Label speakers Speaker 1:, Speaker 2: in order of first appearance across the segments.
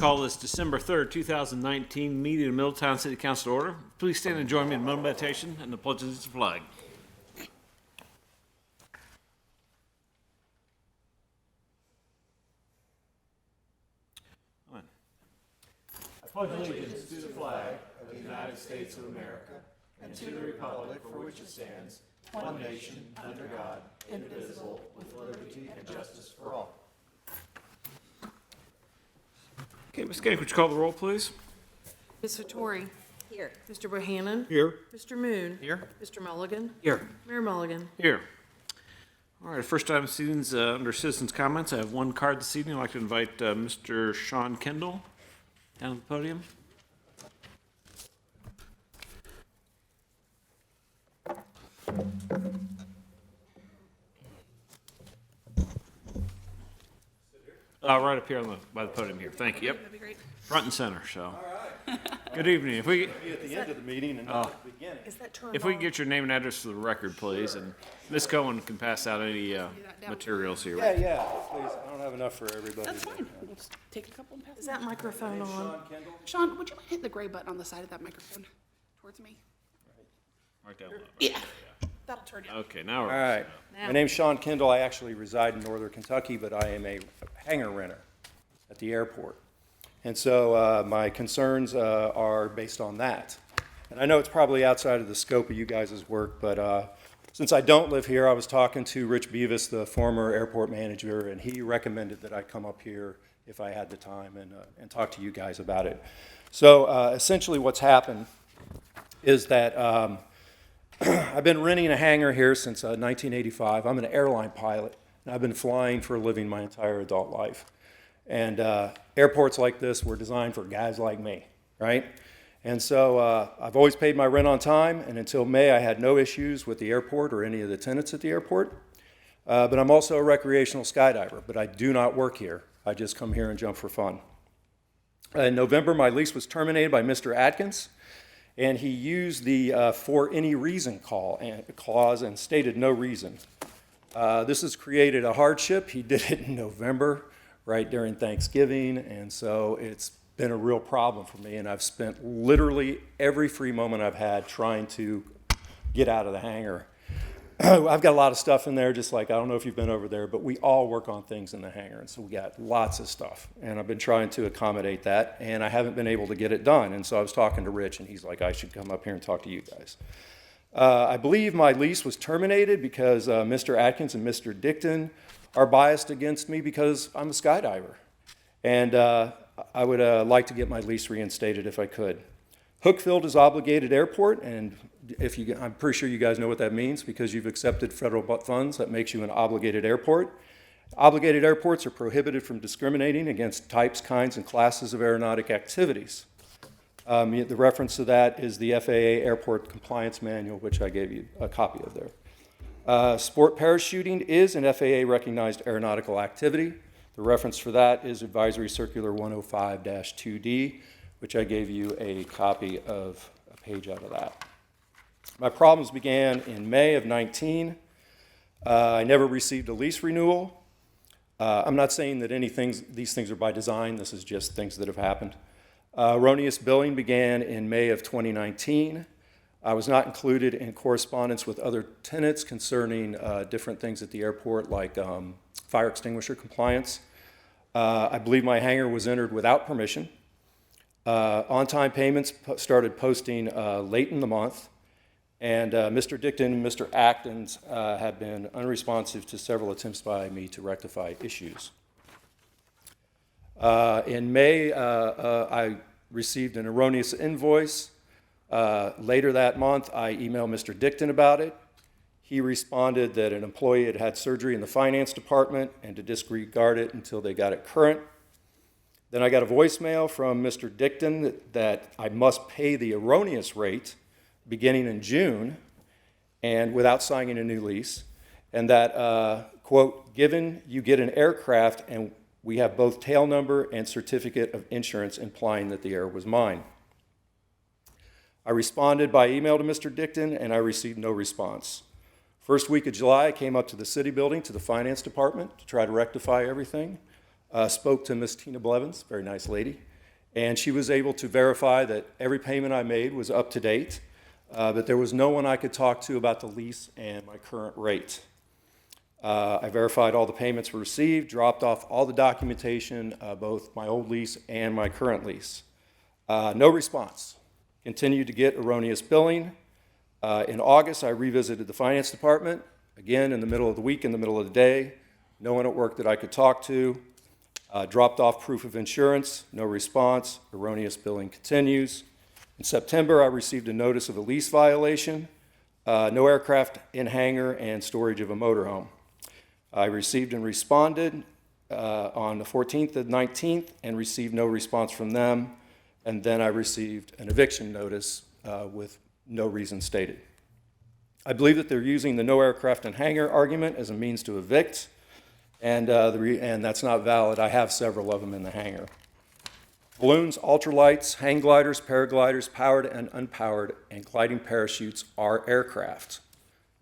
Speaker 1: Call this December 3rd, 2019 meeting of Middletown City Council to order. Please stand and join me in moment of meditation and the pledge of the flag. I pledge allegiance to the flag of the United States of America and to the republic for which it stands, one nation, under God, indivisible, with liberty and justice for all. Okay, Ms. Gannick, would you call the roll, please?
Speaker 2: Ms. Vettori.
Speaker 3: Here.
Speaker 2: Mr. Bohannon.
Speaker 1: Here.
Speaker 2: Mr. Moon.
Speaker 1: Here.
Speaker 2: Mr. Mulligan.
Speaker 1: Here.
Speaker 2: Mayor Mulligan.
Speaker 1: Here. All right, first time citizens under citizens' comments. I have one card this evening. I'd like to invite Mr. Sean Kendall down to the podium. Right up here by the podium here. Thank you. Yep.
Speaker 2: That'd be great.
Speaker 1: Front and center. So, all right. Good evening. If we
Speaker 4: Be at the end of the meeting and not at the beginning.
Speaker 2: Is that turned
Speaker 1: if we
Speaker 2: on?
Speaker 1: can get your name and address for the record, please, and Ms. Cohen can pass out any materials here.
Speaker 4: Yeah, please. I don't have enough for everybody.
Speaker 3: That's fine. We'll just take a couple and pass
Speaker 2: Is
Speaker 3: them.
Speaker 2: that microphone on?
Speaker 4: Sean Kendall.
Speaker 3: Sean, would you mind hitting the gray button on the side of that microphone towards me?
Speaker 1: Right down low.
Speaker 3: Yeah. That'll turn you.
Speaker 1: Okay, now
Speaker 4: All
Speaker 1: we're
Speaker 4: right. My name's Sean Kendall. I actually reside in northern Kentucky, but I am a hangar renter at the airport. And so my concerns are based on that. And I know it's probably outside of the scope of you guys' work, but since I don't live here, I was talking to Rich Beavis, the former airport manager, and he recommended that I come up here if I had the time and talk to you guys about it. So essentially what's happened is that I've been renting a hangar here since 1985. I'm an airline pilot, and I've been flying for a living my entire adult life. And airports like this were designed for guys like me, right? And so I've always paid my rent on time, and until May, I had no issues with the airport or any of the tenants at the airport. But I'm also a recreational skydiver, but I do not work here. I just come here and jump for fun. In November, my lease was terminated by Mr. Atkins, and he used the for any reason clause and stated no reason. This has created a hardship. He did it in November, right during Thanksgiving, and so it's been a real problem for me, and I've spent literally every free moment I've had trying to get out of the hangar. I've got a lot of stuff in there, just like, I don't know if you've been over there, but we all work on things in the hangar, and so we got lots of stuff, and I've been trying to accommodate that, and I haven't been able to get it done, and so I was talking to Rich, and he's like, I should come up here and talk to you guys. I believe my lease was terminated because Mr. Atkins and Mr. Dickton are biased against me because I'm a skydiver, and I would like to get my lease reinstated if I could. Hookfield is obligated airport, and I'm pretty sure you guys know what that means because you've accepted federal funds. That makes you an obligated airport. Obligated airports are prohibited from discriminating against types, kinds, and classes of aeronautic activities. The reference to that is the FAA Airport Compliance Manual, which I gave you a copy of there. Sport parachuting is an FAA-recognized aeronautical activity. The reference for that is Advisory Circular 105-2D, which I gave you a copy of a page out of that. My problems began in May of 19. I never received a lease renewal. I'm not saying that these things are by design. This is just things that have happened. Erroneous billing began in May of 2019. I was not included in correspondence with other tenants concerning different things at the airport, like fire extinguisher compliance. I believe my hangar was entered without permission. On-time payments started posting late in the month, and Mr. Dickton and Mr. Atkins have been unresponsive to several attempts by me to rectify issues. In May, I received an erroneous invoice. Later that month, I emailed Mr. Dickton about it. He responded that an employee had had surgery in the finance department and to disregard it until they got it current. Then I got a voicemail from Mr. Dickton that I must pay the erroneous rate beginning in June and without signing a new lease, and that, quote, given you get an aircraft and we have both tail number and certificate of insurance implying that the error was mine. I responded by email to Mr. Dickton, and I received no response. First week of July, I came up to the city building, to the finance department, to try to rectify everything. Spoke to Miss Tina Blevins, very nice lady, And she was able to verify that every payment I made was up to date, but there was no one I could talk to about the lease and my current rate. I verified all the payments were received, dropped off all the documentation, both my old lease and my current lease. No response. Continued to get erroneous billing. In August, I revisited the finance department, again in the middle of the week, in the middle of the day. No one at work that I could talk to. Dropped off proof of insurance, no response. Erroneous billing continues. In September, I received a notice of a lease violation. No aircraft in hangar and storage of a motorhome. I received and responded on the 14th and 19th and received no response from them. And then I received an eviction notice with no reason stated. I believe that they're using the no aircraft in hangar argument as a means to evict, and that's not valid. I have several of them in the hangar. Balloons, ultralights, hang gliders, paragliders, powered and unpowered, and gliding parachutes are aircraft.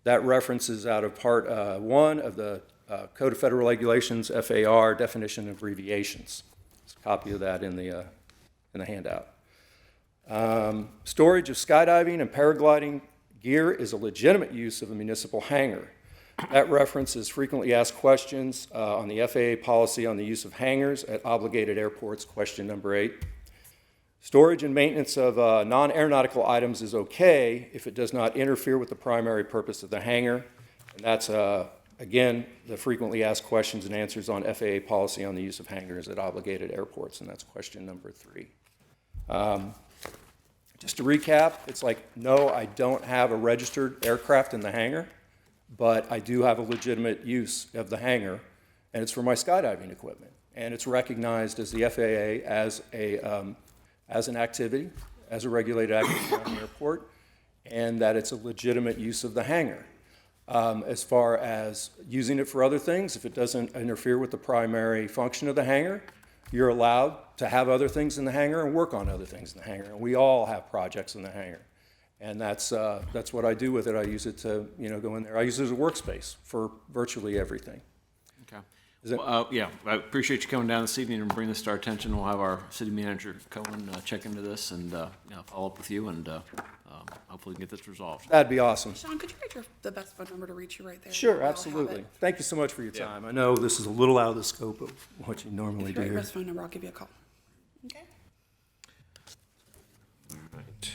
Speaker 4: That reference is out of Part 1 of the Code of Federal Regulations, FAR, definition of abbreviations. There's a copy of that in the handout. Storage of skydiving and paragliding gear is a legitimate use of a municipal hangar. That reference is frequently asked questions on the FAA policy on the use of hangars at obligated airports, question number 8. Storage and maintenance of non-aeronautical items is okay if it does not interfere with the primary purpose of the hangar. And that's, again, the frequently asked questions and answers on FAA policy on the use of hangars at obligated airports, and that's question number 3. Just to recap, it's like, no, I don't have a registered aircraft in the hangar, but I do have a legitimate use of the hangar, and it's for my skydiving equipment. And it's recognized as the FAA as an activity, as a regulated activity on the airport, and that it's a legitimate use of the hangar. As far as using it for other things, if it doesn't interfere with the primary function of the hangar, you're allowed to have other things in the hangar and work on other things in the hangar. And we all have projects in the hangar. And that's what I do with it. I use it to, go in there. I use it as a workspace for virtually everything.
Speaker 5: Okay.
Speaker 4: Is it-
Speaker 5: Yeah, I appreciate you coming down this evening and bringing this to our attention. We'll have our city manager, Cohen, check into this and follow up with you, and hopefully we can get this resolved.
Speaker 4: That'd be awesome.
Speaker 3: Sean, could you write the best phone number to reach you right there?
Speaker 4: Sure,
Speaker 3: I'll have
Speaker 4: absolutely.
Speaker 3: it.
Speaker 4: Thank you so much for your time. I know this is a little out of the scope of what you normally
Speaker 3: If you write
Speaker 4: do.
Speaker 3: your best phone number, I'll give you a call. Okay.
Speaker 5: Right.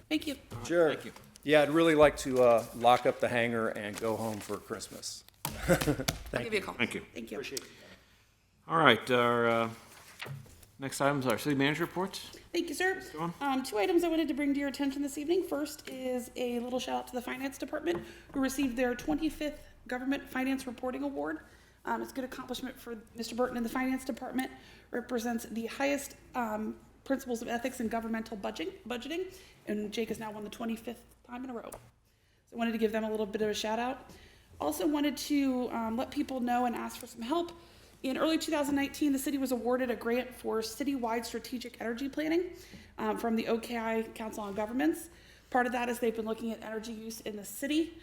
Speaker 3: Thank you.
Speaker 4: Sure.
Speaker 5: Thank you.
Speaker 4: Yeah, I'd really like to lock up the hangar and go home for Christmas.
Speaker 3: I'll give you a call.
Speaker 5: Thank you.
Speaker 3: Thank you.
Speaker 5: All right, our next item is our city manager reports.
Speaker 3: Thank you, sir.
Speaker 5: Go on.
Speaker 3: 2 items I wanted to bring to your attention this evening. First is a little shout out to the finance department, who received their 25th Government Finance Reporting Award. It's a good accomplishment for Mr. Burton and the finance department. Represents the highest principles of ethics in governmental budgeting, and Jake has now won the 25th time in a row. So I wanted to give them a little bit of a shout out. Also wanted to let people know and ask for some help. In early 2019, the city was awarded a grant for citywide strategic energy planning from the OKI Council on Governments. Part of that is they've been looking at energy use in the city.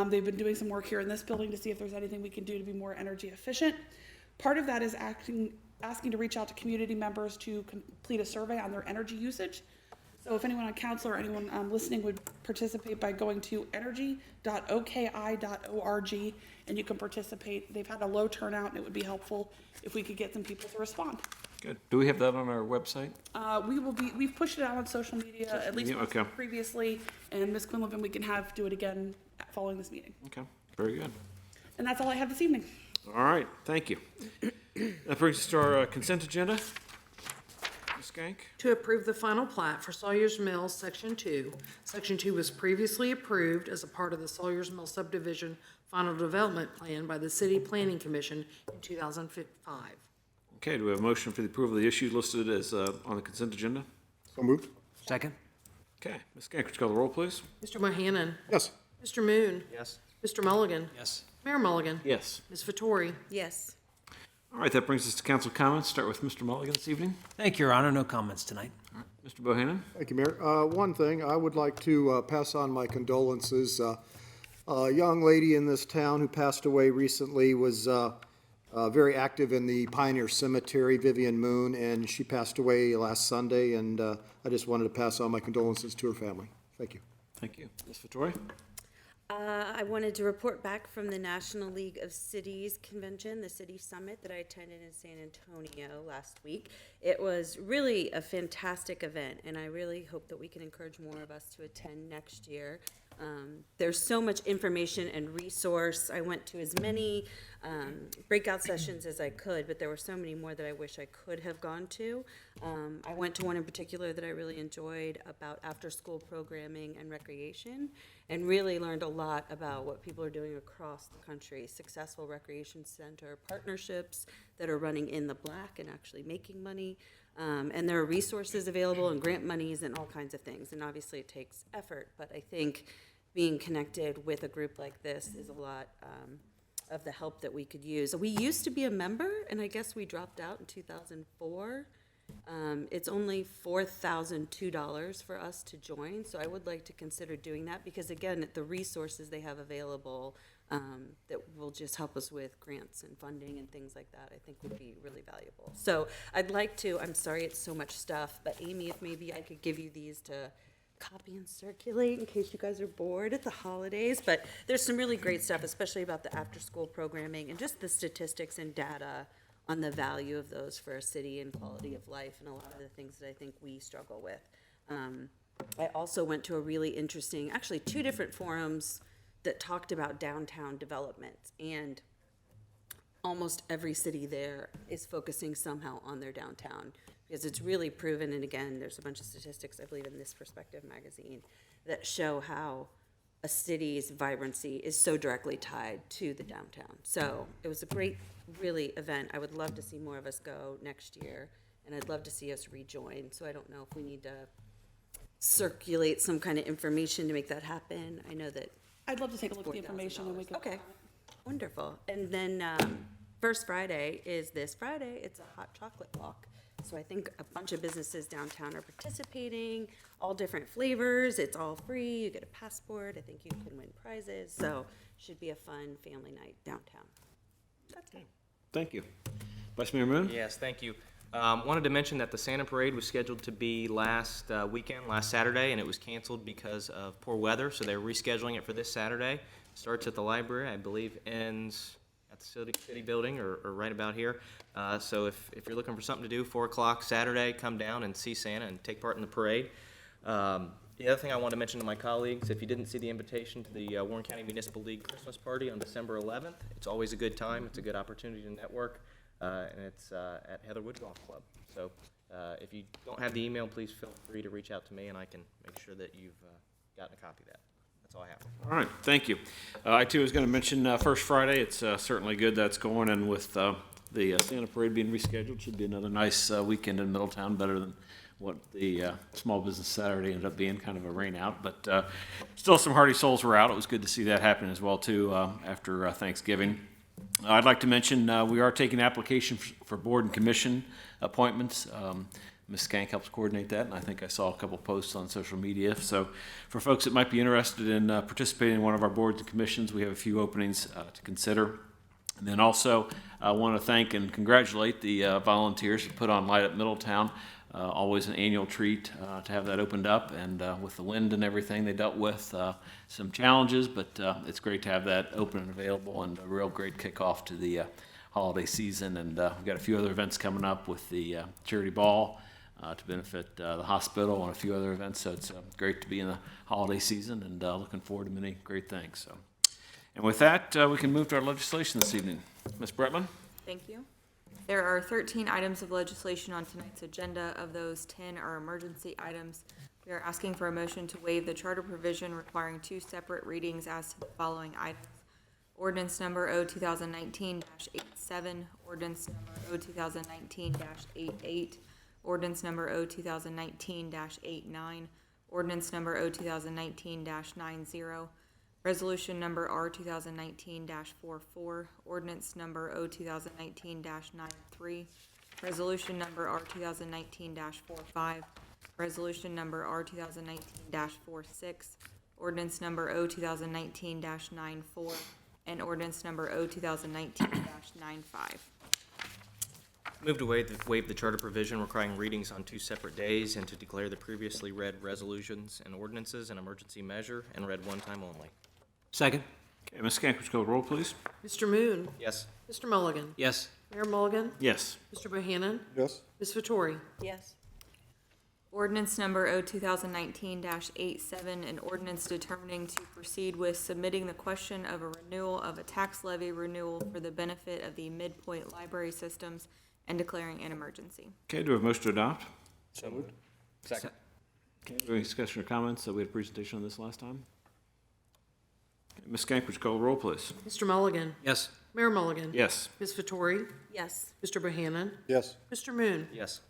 Speaker 3: They've been doing some work here in this building to see if there's anything we can do to be more energy efficient. Part of that is asking to reach out to community members to complete a survey on their energy usage. So if anyone on council or anyone listening would participate by going to energy.oki.org, and you can participate. They've had a low turnout, and it would be helpful if we could get some people to respond.
Speaker 5: Good. Do we have that on our website?
Speaker 3: We've pushed it out on social media at least once previously, and Ms. Quinlivan, we can do it again following this meeting.
Speaker 5: Okay, very good.
Speaker 3: And that's all I have this evening.
Speaker 5: All right, thank you. That brings us to our consent agenda. Ms. Skank?
Speaker 2: To approve the final plat for Sawyer's Mills, Section 2. Section 2 was previously approved as a part of the Sawyer's Mills Subdivision Final Development Plan by the City Planning Commission in 2005.
Speaker 5: Okay, do we have a motion for the approval of the issues listed as on the consent agenda?
Speaker 6: So moved.
Speaker 7: Second?
Speaker 5: Okay, Ms. Skank, would you call the roll, please?
Speaker 2: Mr. Mohannon?
Speaker 6: Yes.
Speaker 2: Mr. Moon?
Speaker 7: Yes.
Speaker 2: Mr. Mulligan?
Speaker 7: Yes.
Speaker 2: Mayor Mulligan?
Speaker 5: Yes.
Speaker 2: Ms. Vettori?
Speaker 8: Yes.
Speaker 5: All right, that brings us to council comments. Start with Mr. Mulligan this evening.
Speaker 7: Thank you, Your Honor. No comments tonight.
Speaker 5: Mr. Bohannon?
Speaker 6: Thank you, Mayor. One thing, I would like to pass on my condolences. A young lady in this town who passed away recently was very active in the Pioneer Cemetery, Vivian Moon, and she passed away last Sunday, and I just wanted to pass on my condolences to her family. Thank you.
Speaker 5: Thank you. Ms. Vittori?
Speaker 8: I wanted to report back from the National League of Cities Convention, the City Summit that I attended in San Antonio last week. It was really a fantastic event, and I really hope that we can encourage more of us to attend next year. There's so much information and resource. I went to as many breakout sessions as I could, but there were so many more that I wish I could have gone to. I went to one in particular that I really enjoyed about after-school programming and recreation, and really learned a lot about what people are doing across the country. Successful recreation center partnerships that are running in the black and actually making money. And there are resources available and grant monies and all kinds of things. And obviously it takes effort, but I think being connected with a group like this is a lot of the help that we could use. We used to be a member, and I guess we dropped out in 2004. It's only $4,002 for us to join, so I would like to consider doing that because, again, the resources they have available that will just help us with grants and funding and things like that, I think would be really valuable. So I'd like to, I'm sorry it's so much stuff, but Amy, if maybe I could give you these to copy and circulate in case you guys are bored at the holidays. But there's some really great stuff, especially about the after-school programming and just the statistics and data on the value of those for a city and quality of life and a lot of the things that I think we struggle with. I also went to a really interesting, actually 2 different forums that talked about downtown development, and almost every city there is focusing somehow on their downtown because it's really proven. And again, there's a bunch of statistics, I believe, in this Perspective magazine that show how a city's vibrancy is so directly tied to the downtown. So it was a great, really event. I would love to see more of us go next year, and I'd love to see us rejoin. So I don't know if we need to circulate some kind of information to make that happen. I know that.
Speaker 3: I'd love to take a look at the information and we can.
Speaker 8: Okay, wonderful. And then First Friday is this Friday. It's a hot chocolate walk. So I think a bunch of businesses downtown are participating, all different flavors. It's all free. You get a passport. I think you can win prizes. So should be a fun family night downtown. That's good.
Speaker 5: Thank you. Vice Mayor Moon?
Speaker 9: Yes, thank you. Wanted to mention that the Santa Parade was scheduled to be last Saturday, and it was canceled because of poor weather, so they're rescheduling it for this Saturday. Starts at the library, I believe, ends at the city building or right about here. So if you're looking for something to do, 4 o'clock Saturday, come down and see Santa and take part in the parade. The other thing I want to mention to my colleagues, if you didn't see the invitation to the Warren County Municipal League Christmas Party on December 11th, it's always a good time. It's a good opportunity to network, and it's at Heatherwood Golf Club. So if you don't have the email, please feel free to reach out to me, and I can make sure that you've gotten a copy of that. That's all I have.
Speaker 5: All right, thank you. I, too, was going to mention First Friday. It's certainly good that's going, and with the Santa Parade being rescheduled, should be another nice weekend in Middletown, better than what the Small Business Saturday ended up being, kind of a rain out. But still some hearty souls were out. It was good to see that happen as well, too, after Thanksgiving. I'd like to mention we are taking applications for board and commission appointments. Ms. Skank helps coordinate that, and I think I saw a couple posts on social media. So for folks that might be interested in participating in one of our boards and commissions, we have a few openings to consider. And then also I want to thank and congratulate the volunteers who put on Light Up Middletown. Always an annual treat to have that opened up, and with the wind and everything, they dealt with some challenges, but it's great to have that open and available, and a real great kickoff to the holiday season. And we've got a few other events coming up with the charity ball to benefit the hospital and a few other events, so it's great to be in the holiday season, and looking forward to many great things. So, and with that, we can move to our legislation this evening. Ms. Bretland?
Speaker 10: Thank you. There are 13 items of legislation on tonight's agenda. Of those, 10 are emergency items. We are asking for a motion to waive the charter provision requiring 2 separate readings as to the following items. Ordinance number O-2019-87, ordinance number O-2019-88, ordinance number O-2019-89, ordinance number O-2019-90, resolution number R-2019-44, ordinance number O-2019-93, resolution number R-2019-45, resolution number R-2019-46, ordinance number O-2019-94, and ordinance number O 2019-95.
Speaker 9: Move to waive the charter provision requiring readings on 2 separate days and to declare the previously read resolutions and ordinances an emergency measure and read one time only.
Speaker 7: Second.
Speaker 5: Okay, Ms. Kank, would you call the roll, please?
Speaker 2: Mr. Moon?
Speaker 9: Yes.
Speaker 2: Mr. Mulligan?
Speaker 7: Yes.
Speaker 2: Mayor Mulligan?
Speaker 5: Yes.
Speaker 2: Mr. Bohannon?
Speaker 6: Yes.
Speaker 2: Ms. Vettori?
Speaker 8: Yes.
Speaker 10: Ordinance number O 2019-87, an ordinance determining to proceed with submitting the question of a renewal of a tax levy renewal for the benefit of the Midpoint Library Systems and declaring an emergency.
Speaker 5: Okay, do we have a motion to adopt?
Speaker 9: So moved. Second.
Speaker 5: Okay, do we have any discussion or comments? We had a presentation on this last time. Okay, Ms. Kank, would you call the roll, please?
Speaker 2: Mr. Mulligan?
Speaker 7: Yes.
Speaker 2: Mayor Mulligan?
Speaker 5: Yes.
Speaker 2: Ms. Vettori?
Speaker 8: Yes.
Speaker 2: Mr. Bohannon?
Speaker 6: Yes.
Speaker 2: Mr. Moon?
Speaker 9: Yes.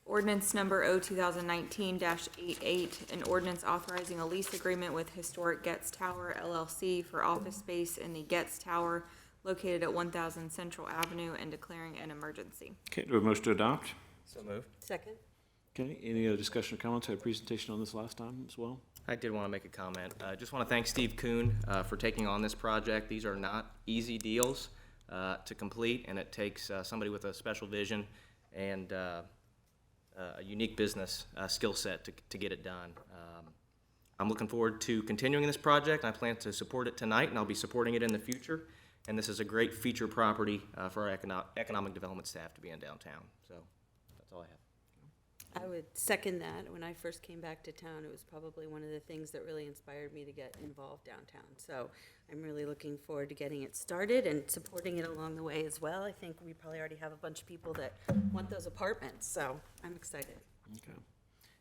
Speaker 10: Ordinance number O 2019-88, an ordinance authorizing a lease agreement with Historic Getz Tower LLC for office space in the Getz Tower located at 1000 Central Avenue and declaring an emergency.
Speaker 5: Okay, do we have a motion to adopt?
Speaker 9: So moved.
Speaker 8: Second?
Speaker 5: Okay, any other discussion or comments? We had a presentation on this last time as well.
Speaker 9: I did want to make a comment. I just want to thank Steve Kuhn for taking on this project. These are not easy deals to complete, and it takes somebody with a special vision and a unique business skill set to get it done. I'm looking forward to continuing this project. I plan to support it tonight, and I'll be supporting it in the future. And this is a great feature property for our economic development staff to be in downtown. So that's all I have.
Speaker 8: I would second that. When I first came back to town, it was probably one of the things that really inspired me to get involved downtown. So I'm really looking forward to getting it started and supporting it along the way as well. I think we probably already have a bunch of people that want those apartments, so I'm excited.
Speaker 5: Okay.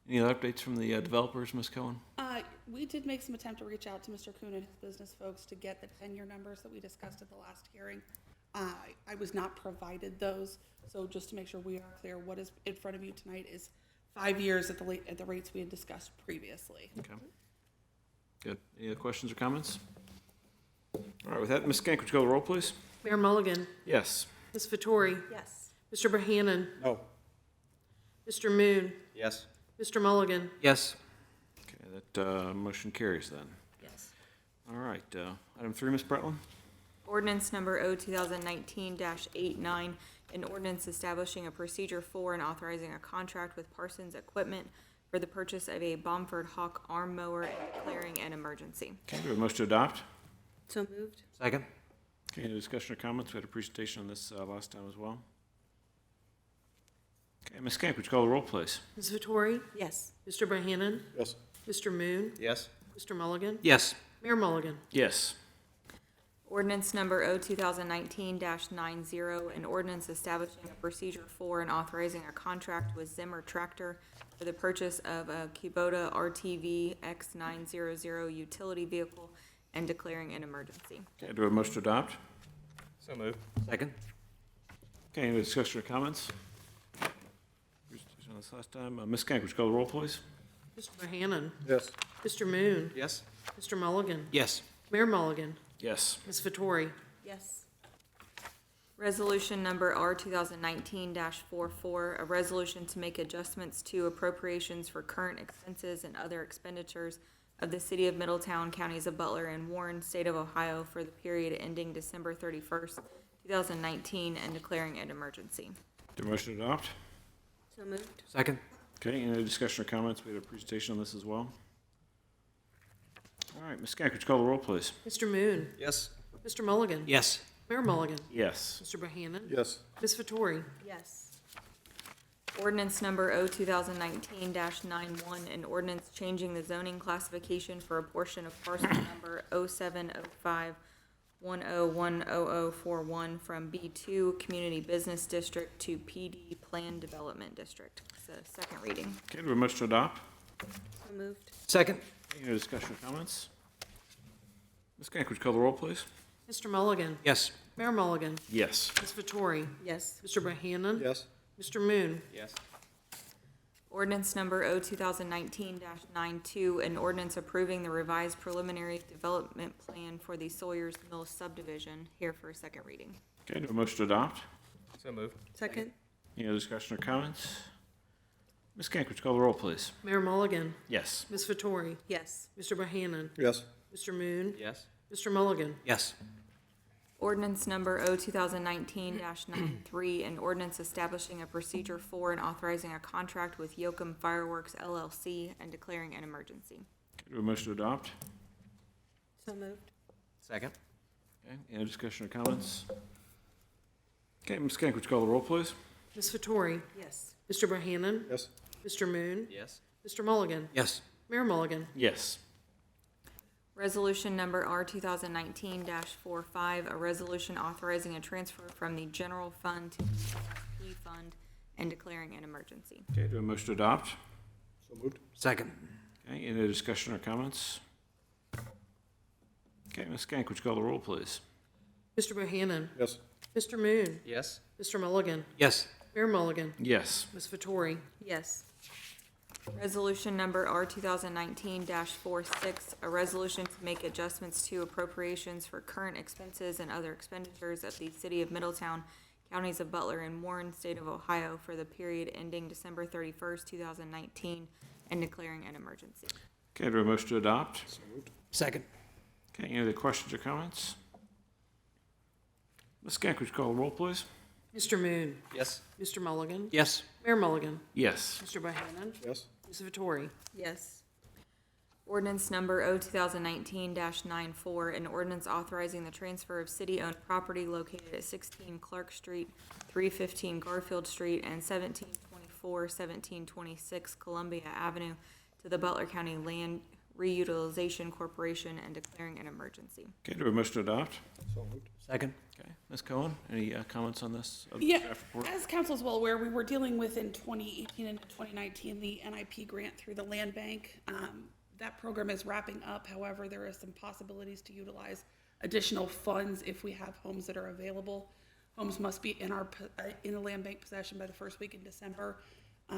Speaker 5: Any other updates from the developers, Ms. Cohen?
Speaker 3: We did make some attempt to reach out to Mr. Kuhn and his business folks to get the 10-year numbers that we discussed at the last hearing. I was not provided those, so just to make sure we are clear, what is in front of you tonight is 5 years at the rates we had discussed previously.
Speaker 5: Okay. Good. Any other questions or comments? All right, with that, Ms. Kank, would you call the roll, please?
Speaker 2: Mayor Mulligan?
Speaker 5: Yes.
Speaker 2: Ms. Vettori?
Speaker 8: Yes.
Speaker 2: Mr. Bohannon?
Speaker 6: No.
Speaker 2: Mr. Moon?
Speaker 9: Yes.
Speaker 2: Mr. Mulligan?
Speaker 7: Yes.
Speaker 5: Okay, that motion carries then.
Speaker 8: Yes.
Speaker 5: All right, item 3, Ms. Bretlin?
Speaker 10: Ordinance number O 2019-89, an ordinance establishing a procedure for and authorizing a contract with Parsons Equipment for the purchase of a Bomford Hawk arm mower and declaring an emergency.
Speaker 5: Okay, do we have a motion to adopt?
Speaker 8: So moved?
Speaker 7: Second.
Speaker 5: Okay, any discussion or comments? We had a presentation on this last time as well. Okay, Ms. Kank, would you call the roll, please?
Speaker 2: Ms. Vettori?
Speaker 8: Yes.
Speaker 2: Mr. Bohannon?
Speaker 6: Yes.
Speaker 2: Mr. Moon?
Speaker 9: Yes.
Speaker 2: Mr. Mulligan?
Speaker 7: Yes.
Speaker 2: Mayor Mulligan?
Speaker 5: Yes.
Speaker 10: Ordinance number O 2019-90, an ordinance establishing a procedure for and authorizing a contract with Zimmer Tractor for the purchase of a Kubota RTV X900 utility vehicle and declaring an emergency.
Speaker 5: Okay, do we have a motion to adopt?
Speaker 9: So moved.
Speaker 7: Second.
Speaker 5: Okay, any discussion or comments? Presentation on this last time. Ms. Kank, would you call the roll, please?
Speaker 2: Mr. Bohannon?
Speaker 6: Yes.
Speaker 2: Mr. Moon?
Speaker 9: Yes.
Speaker 2: Mr. Mulligan?
Speaker 7: Yes.
Speaker 2: Mayor Mulligan?
Speaker 5: Yes.
Speaker 2: Ms. Vettori?
Speaker 8: Yes.
Speaker 10: Resolution number R 2019-44, a resolution to make adjustments to appropriations for current expenses and other expenditures of the City of Middletown, counties of Butler and Warren, state of Ohio, for the period ending December 31st, 2019, and declaring an emergency.
Speaker 5: Do a motion to adopt?
Speaker 8: So moved?
Speaker 7: Second.
Speaker 5: Okay, any discussion or comments? We had a presentation on this as well. All right, Ms. Kank, would you call the roll, please?
Speaker 2: Mr. Moon?
Speaker 9: Yes.
Speaker 2: Mr. Mulligan?
Speaker 7: Yes.
Speaker 2: Mayor Mulligan?
Speaker 5: Yes.
Speaker 2: Mr. Bohannon?
Speaker 6: Yes.
Speaker 2: Ms. Vettori?
Speaker 8: Yes.
Speaker 10: Ordinance number O 2019-91, an ordinance changing the zoning classification for a portion of parcel number 0705101041 from B2 Community Business District to PD Plan Development District. It's a second reading.
Speaker 5: Okay, do we have a motion to adopt?
Speaker 8: So moved?
Speaker 7: Second.
Speaker 5: Any discussion or comments? Ms. Kank, would you call the roll, please?
Speaker 2: Mr. Mulligan?
Speaker 7: Yes.
Speaker 2: Mayor Mulligan?
Speaker 5: Yes.
Speaker 2: Ms. Vettori?
Speaker 8: Yes.
Speaker 2: Mr. Bohannon?
Speaker 6: Yes.
Speaker 2: Mr. Moon?
Speaker 9: Yes.
Speaker 10: Ordinance number O 2019-92, an ordinance approving the revised preliminary development plan for the Sawyer's Mill subdivision, here for a second reading.
Speaker 5: Okay, do we have a motion to adopt?
Speaker 9: So moved.
Speaker 8: Second?
Speaker 5: Any other discussion or comments? Ms. Kank, would you call the roll, please?
Speaker 2: Mayor Mulligan?
Speaker 5: Yes.
Speaker 2: Ms. Vettori?
Speaker 8: Yes.
Speaker 2: Mr. Bohannon?
Speaker 6: Yes.
Speaker 2: Mr. Moon?
Speaker 9: Yes.
Speaker 2: Mr. Mulligan?
Speaker 7: Yes.
Speaker 10: Ordinance number O 2019-93, an ordinance establishing a procedure for and authorizing a contract with Yoakum Fireworks LLC and declaring an emergency.
Speaker 5: Do a motion to adopt?
Speaker 8: So moved.
Speaker 9: Second.
Speaker 5: Okay, any discussion or comments? Okay, Ms. Kank, would you call the roll, please?
Speaker 2: Ms. Vettori?
Speaker 8: Yes.
Speaker 2: Mr. Bohannon?
Speaker 6: Yes.
Speaker 2: Mr. Moon?
Speaker 9: Yes.
Speaker 2: Mr. Mulligan?
Speaker 7: Yes.
Speaker 2: Mayor Mulligan?
Speaker 5: Yes.
Speaker 10: Resolution number R 2019-45, a resolution authorizing a transfer from the general fund to the CIP fund and declaring an emergency.
Speaker 5: Okay, do a motion to adopt?
Speaker 6: So moved.
Speaker 7: Second.
Speaker 5: Okay, any discussion or comments? Okay, Ms. Kank, would you call the roll, please?
Speaker 2: Mr. Bohannon?
Speaker 6: Yes.
Speaker 2: Mr. Moon?
Speaker 9: Yes.
Speaker 2: Mr. Mulligan?
Speaker 7: Yes.
Speaker 2: Mayor Mulligan?
Speaker 5: Yes.
Speaker 2: Ms. Vettori?
Speaker 8: Yes.
Speaker 10: Resolution number R 2019-46, a resolution to make adjustments to appropriations for current expenses and other expenditures of the City of Middletown, counties of Butler and Warren, state of Ohio, for the period ending December 31st, 2019, and declaring an emergency.
Speaker 5: Okay, do a motion to adopt?
Speaker 6: So moved.
Speaker 7: Second.
Speaker 5: Okay, any other questions or comments? Ms. Kank, would you call the roll, please?
Speaker 2: Mr. Moon?
Speaker 9: Yes.
Speaker 2: Mr. Mulligan?
Speaker 7: Yes.
Speaker 2: Mayor Mulligan?
Speaker 5: Yes.
Speaker 2: Mr. Bohannon?
Speaker 6: Yes.
Speaker 2: Ms. Vettori?
Speaker 8: Yes.
Speaker 10: Ordinance number O 2019-94, an ordinance authorizing the transfer of city-owned property located at 16 Clark Street, 315 Garfield Street, and 1724, 1726 Columbia Avenue to the Butler County Land Reutilization Corporation and declaring an emergency.
Speaker 5: Okay, do a motion to adopt?
Speaker 6: So moved.
Speaker 7: Second.
Speaker 5: Okay, Ms. Cohen, any comments on this?
Speaker 3: Yeah,
Speaker 5: Staff report?
Speaker 3: as council is well aware, we were dealing with in 2018 and 2019, the NIP grant through the land bank. That program is wrapping up. However, there are some possibilities to utilize additional funds if we have homes that are available. Homes must be in the land bank possession by the first week in December.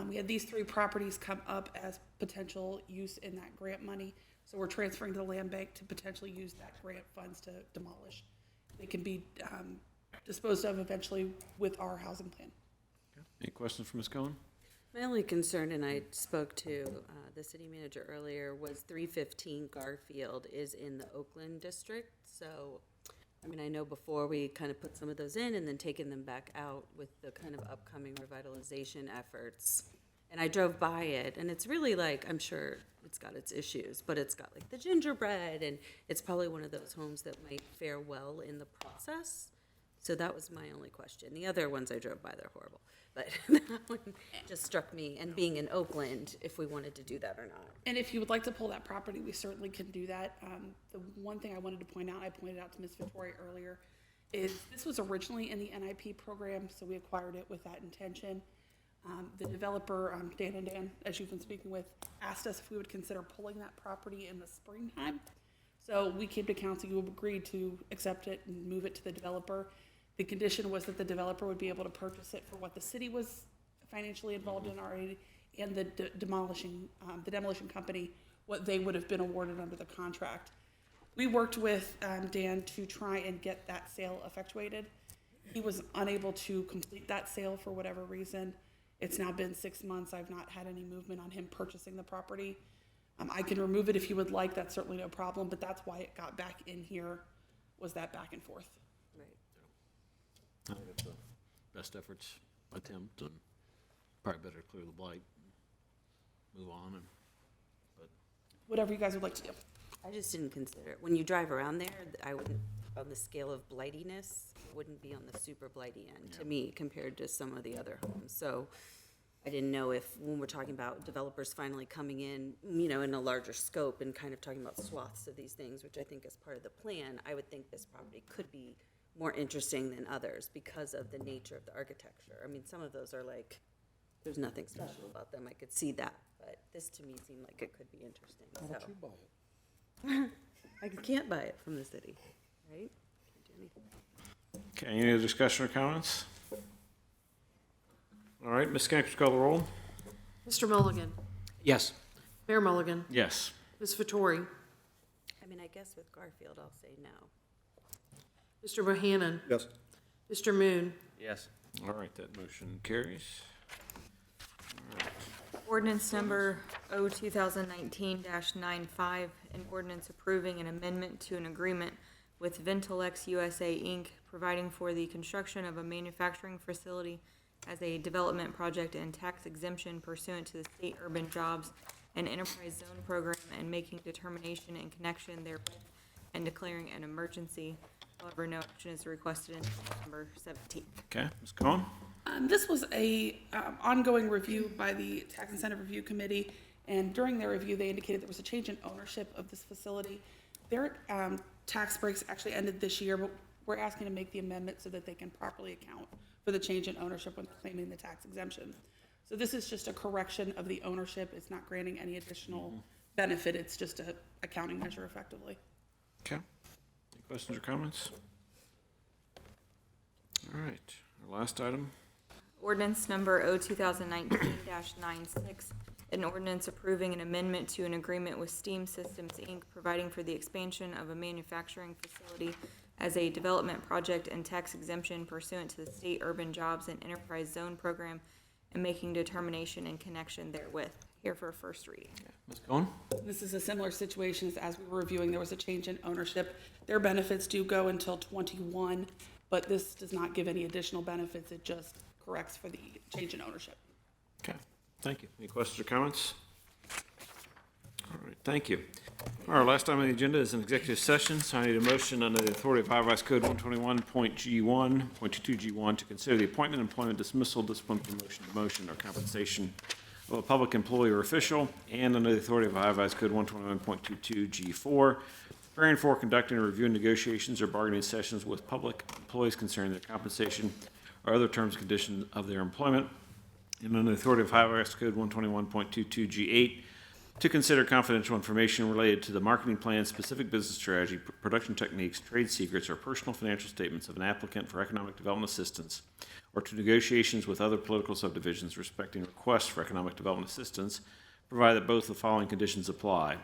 Speaker 3: We had these 3 properties come up as potential use in that grant money. So we're transferring to the land bank to potentially use that grant funds to demolish. They can be disposed of eventually with our housing plan.
Speaker 5: Any questions for Ms. Cohen?
Speaker 8: My only concern, and I spoke to the city manager earlier, was 315 Garfield is in the Oakland district. So, I mean, I know before we kind of put some of those in and then taken them back out with the kind of upcoming revitalization efforts. And I drove by it, and it's really like, I'm sure it's got its issues, but it's got like the gingerbread, and it's probably one of those homes that might fare well in the process. So that was my only question. The other ones I drove by, they're horrible. But that one just struck me, and being in Oakland, if we wanted to do that or not.
Speaker 3: And if you would like to pull that property, we certainly can do that. The one thing I wanted to point out, I pointed out to Ms. Vittori earlier, is this was originally in the NIP program, so we acquired it with that intention. The developer, Dan and Dan, as you've been speaking with, asked us if we would consider pulling that property in the springtime. So we came to council, you agreed to accept it and move it to the developer. The condition was that the developer would be able to purchase it for what the city was financially involved in already, and the demolition company, what they would have been awarded under the contract. We worked with Dan to try and get that sale effectuated. He was unable to complete that sale for whatever reason. It's now been 6 months. I've not had any movement on him purchasing the property. I can remove it if you would like. That's certainly no problem, but that's why it got back in here, was that back and forth.
Speaker 8: Right.
Speaker 5: I think it's the best efforts attempt, and probably better clear the blight, move on, and, but,
Speaker 3: Whatever you guys would like to do.
Speaker 8: I just didn't consider it. When you drive around there, I wouldn't, on the scale of blightiness, it wouldn't be on the super blighty end to me compared to some of the other homes. So I didn't know if, when we're talking about developers finally coming in, you know, in a larger scope and kind of talking about swaths of these things, which I think is part of the plan, I would think this property could be more interesting than others because of the nature of the architecture. I mean, some of those are like, there's nothing special about them. I could see that, but this to me seemed like it could be interesting.
Speaker 6: Why don't you buy it?
Speaker 8: I can't buy it from the city, right? Can't do anything.
Speaker 5: okay, any other discussion or comments? All right, Ms. Kank, would you call the roll?
Speaker 2: Mr. Mulligan?
Speaker 7: Yes.
Speaker 2: Mayor Mulligan?
Speaker 5: Yes.
Speaker 2: Ms. Vettori?
Speaker 8: I mean, I guess with Garfield, I'll say no.
Speaker 2: Mr. Bohannon?
Speaker 6: Yes.
Speaker 2: Mr. Moon?
Speaker 9: Yes.
Speaker 5: All right, that motion carries. All right.
Speaker 10: Ordinance number O 2019-95, an ordinance approving an amendment to an agreement with Ventilex USA Inc., providing for the construction of a manufacturing facility as a development project and tax exemption pursuant to the state urban jobs and enterprise zone program, and making determination in connection therewith and declaring an emergency. However, no action is requested until December 17th.
Speaker 5: Okay, Ms. Cohen?
Speaker 3: This was a ongoing review by the Tax Incentive Review Committee, and during their review, they indicated there was a change in ownership of this facility. Their tax breaks actually ended this year, but we're asking to make the amendment so that they can properly account for the change in ownership when claiming the tax exemption. So this is just a correction of the ownership. It's not granting any additional benefit. It's just a accounting measure effectively.
Speaker 5: Okay. Any questions or comments? All right, our last item.
Speaker 10: Ordinance number O 2019-96, an ordinance approving an amendment to an agreement with Steam Systems, Inc., providing for the expansion of a manufacturing facility as a development project and tax exemption pursuant to the state urban jobs and enterprise zone program, and making determination in connection therewith. Here for a first reading.
Speaker 5: Ms. Cohen?
Speaker 3: This is a similar situation as we were reviewing. There was a change in ownership. Their benefits do go until 21, but this does not give any additional benefits. It just corrects for the change in ownership.
Speaker 5: Okay, thank you. Any questions or comments? All right, thank you. Our last item on the agenda is an executive session, so I need a motion under the authority of Iowa Code 121.G1.22G1 to consider the appointment, employment, dismissal, discipline, promotion, demotion, or compensation of a public employee or official, and under the authority of Iowa Code 121.22G4, preparing for, conducting, or reviewing negotiations or bargaining sessions with public employees concerning their compensation or other terms and conditions of their employment, and under the authority of Iowa Code 121.22G8, to consider confidential information related to the marketing plan, specific business strategy, production techniques, trade secrets, or personal financial statements of an applicant for economic development assistance, or to negotiations with other political subdivisions respecting requests for economic development assistance, provided that both the following conditions apply.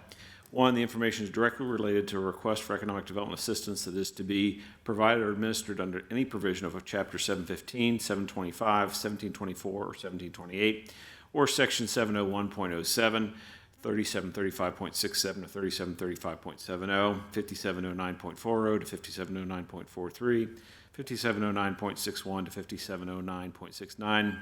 Speaker 5: One, the information is directly related to a request for economic development assistance that is to be provided or administered under any provision of Chapter 715, 725, 1724, or 1728, or Section 701.07, 3735.67 to 3735.70, 5709.40 to 5709.43, 5709.61 to 5709.69,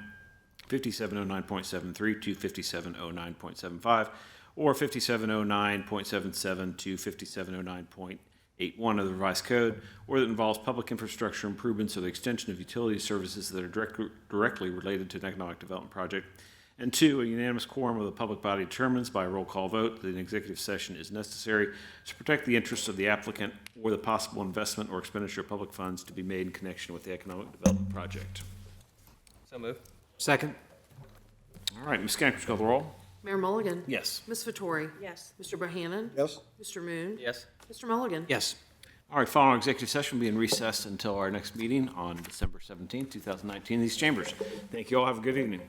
Speaker 5: 5709.73 to 5709.75, or 5709.77 to 5709.81 of the revised code, or that involves public infrastructure improvements or the extension of utility services that are directly related to an economic development project. And two, a unanimous quorum of the public body determines by a roll call vote that an executive session is necessary to protect the interests of the applicant or the possible investment or expenditure of public funds to be made in connection with the economic development project.
Speaker 9: So move.
Speaker 7: Second?
Speaker 5: All right, Ms. Kank, would you call the roll?
Speaker 2: Mayor Mulligan?
Speaker 5: Yes.
Speaker 2: Ms. Vettori?
Speaker 8: Yes.
Speaker 2: Mr. Bohannon?
Speaker 6: Yes?
Speaker 2: Mr. Moon?
Speaker 9: Yes.
Speaker 2: Mr. Mulligan?
Speaker 7: Yes.
Speaker 5: All right, following executive session will be in recess until our next meeting on December 17, 2019 in these chambers. Thank you all. Have a good evening.